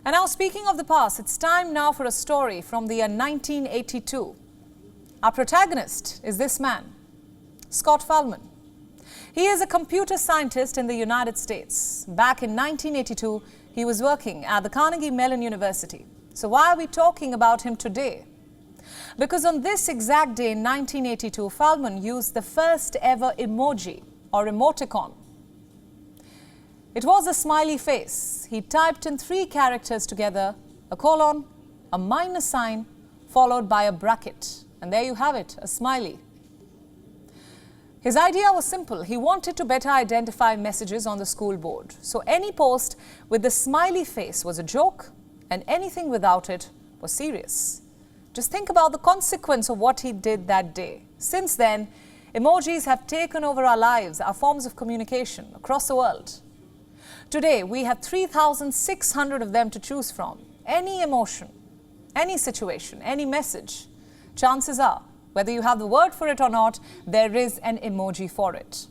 And now, speaking of the past, it's time now for a story from the year 1982. Our protagonist is this man, Scott Fahlman. He is a computer scientist in the United States. Back in 1982, he was working at the Carnegie Mellon University. So why are we talking about him today? Because on this exact day in 1982, Fahlman used the first ever emoji or emoticon. It was a smiley face. He typed in 3 characters together, a colon, a minus sign, followed by a bracket. And there you have it, a smiley. His idea was simple. He wanted to better identify messages on the school board. So any post with the smiley face was a joke, and anything without it was serious. Just think about the consequence of what he did that day. Since then, emojis have taken over our lives, our forms of communication across the world. Today, we have 3,600 of them to choose from. Any emotion, any situation, any message, chances are, whether you have the word for it or not, there is an emoji for it.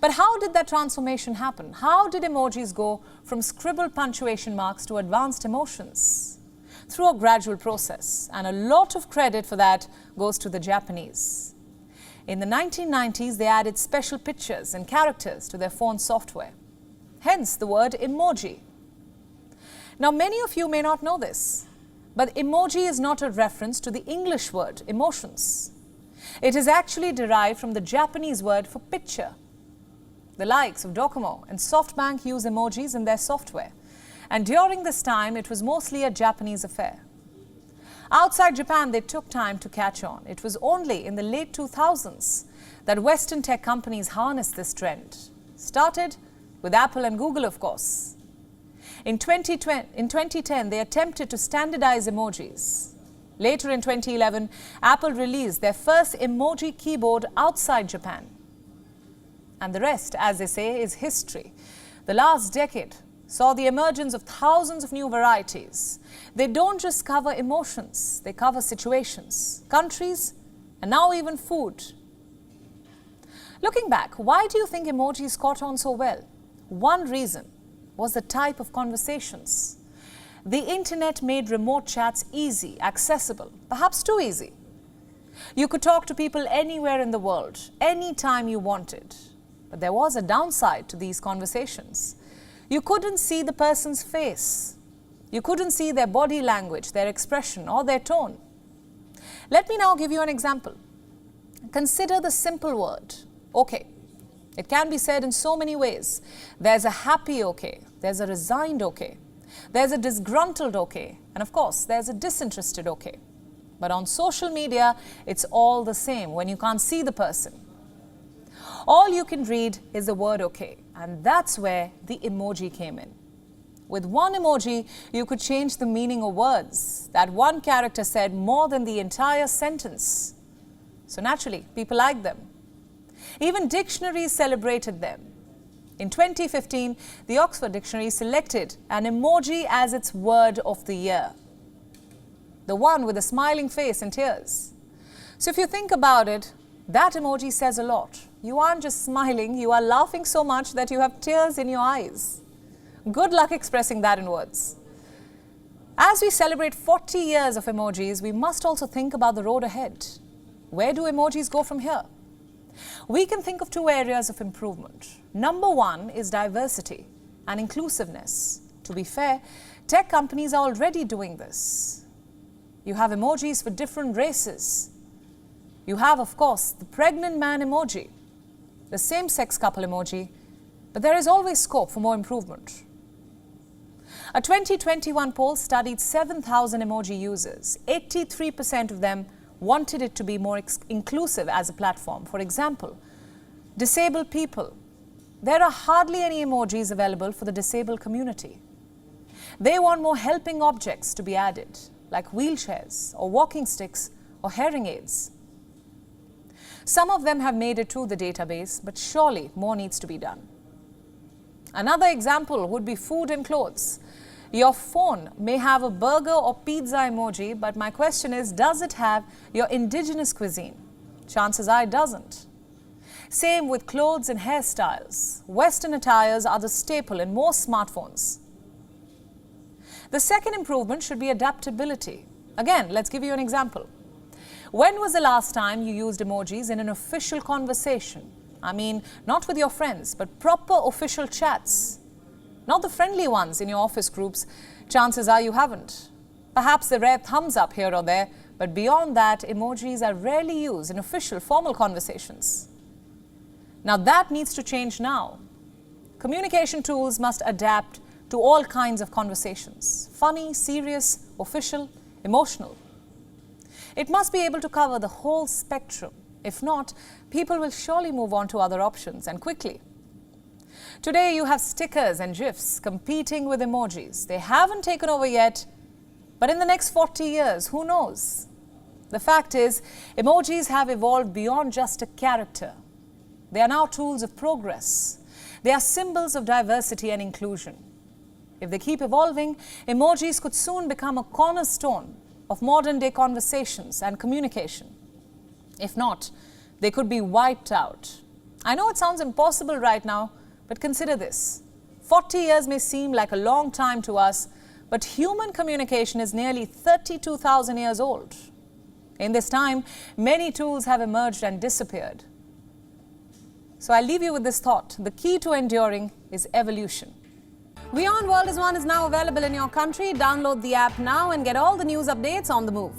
But how did that transformation happen? How did emojis go from scribbled punctuation marks to advanced emotions? Through a gradual process, and a lot of credit for that goes to the Japanese. In the 1990s, they added special pictures and characters to their phone software. Hence the word emoji. Now, many of you may not know this, but emoji is not a reference to the English word emotions. It is actually derived from the Japanese word for picture. The likes of Docomo and SoftBank use emojis in their software. And during this time, it was mostly a Japanese affair. Outside Japan, they took time to catch on. It was only in the late 2000s that Western tech companies harnessed this trend. Started with Apple and Google, of course. In 2010, they attempted to standardize emojis. Later in 2011, Apple released their first emoji keyboard outside Japan. And the rest, as they say, is history. The last decade saw the emergence of thousands of new varieties. They don't just cover emotions, they cover situations, countries, and now even food. Looking back, why do you think emojis caught on so well? One reason was the type of conversations. The internet made remote chats easy, accessible, perhaps too easy. You could talk to people anywhere in the world, anytime you wanted. But there was a downside to these conversations. You couldn't see the person's face. You couldn't see their body language, their expression, or their tone. Let me now give you an example. Consider the simple word, okay. It can be said in so many ways. There's a happy okay, there's a resigned okay, there's a disgruntled okay, and of course, there's a disinterested okay. But on social media, it's all the same when you can't see the person. All you can read is the word okay, and that's where the emoji came in. With one emoji, you could change the meaning of words. That one character said more than the entire sentence. So naturally, people liked them. Even dictionaries celebrated them. In 2015, the Oxford Dictionary selected an emoji as its word of the year. The one with a smiling face and tears. So if you think about it, that emoji says a lot. You aren't just smiling, you are laughing so much that you have tears in your eyes. Good luck expressing that in words. As we celebrate 40 years of emojis, we must also think about the road ahead. Where do emojis go from here? We can think of 2 areas of improvement. Number 1 is diversity and inclusiveness. To be fair, tech companies are already doing this. You have emojis for different races. You have, of course, the pregnant man emoji, the same-sex couple emoji, but there is always scope for more improvement. A 2021 poll studied 7,000 emoji users. 83% of them wanted it to be more inclusive as a platform. For example, disabled people. There are hardly any emojis available for the disabled community. They want more helping objects to be added, like wheelchairs or walking sticks or hearing aids. Some of them have made it to the database, but surely more needs to be done. Another example would be food and clothes. Your phone may have a burger or pizza emoji, but my question is, does it have your indigenous cuisine? Chances are it doesn't. Same with clothes and hairstyles. Western attires are the staple in most smartphones. The second improvement should be adaptability. Again, let's give you an example. When was the last time you used emojis in an official conversation? I mean, not with your friends, but proper official chats. Not the friendly ones in your office groups. Chances are you haven't. Perhaps the rare thumbs up here or there, but beyond that, emojis are rarely used in official, formal conversations. Now that needs to change now. Communication tools must adapt to all kinds of conversations. Funny, serious, official, emotional. It must be able to cover the whole spectrum. If not, people will surely move on to other options, and quickly. Today you have stickers and GIFs competing with emojis. They haven't taken over yet, but in the next 40 years, who knows? The fact is, emojis have evolved beyond just a character. They are now tools of progress. They are symbols of diversity and inclusion. If they keep evolving, emojis could soon become a cornerstone of modern-day conversations and communication. If not, they could be wiped out. I know it sounds impossible right now, but consider this. 40 years may seem like a long time to us, but human communication is nearly 32,000 years old. In this time, many tools have emerged and disappeared. So I'll leave you with this thought. The key to enduring is evolution. WION World is now available in your country. Download the app now and get all the news updates on the move.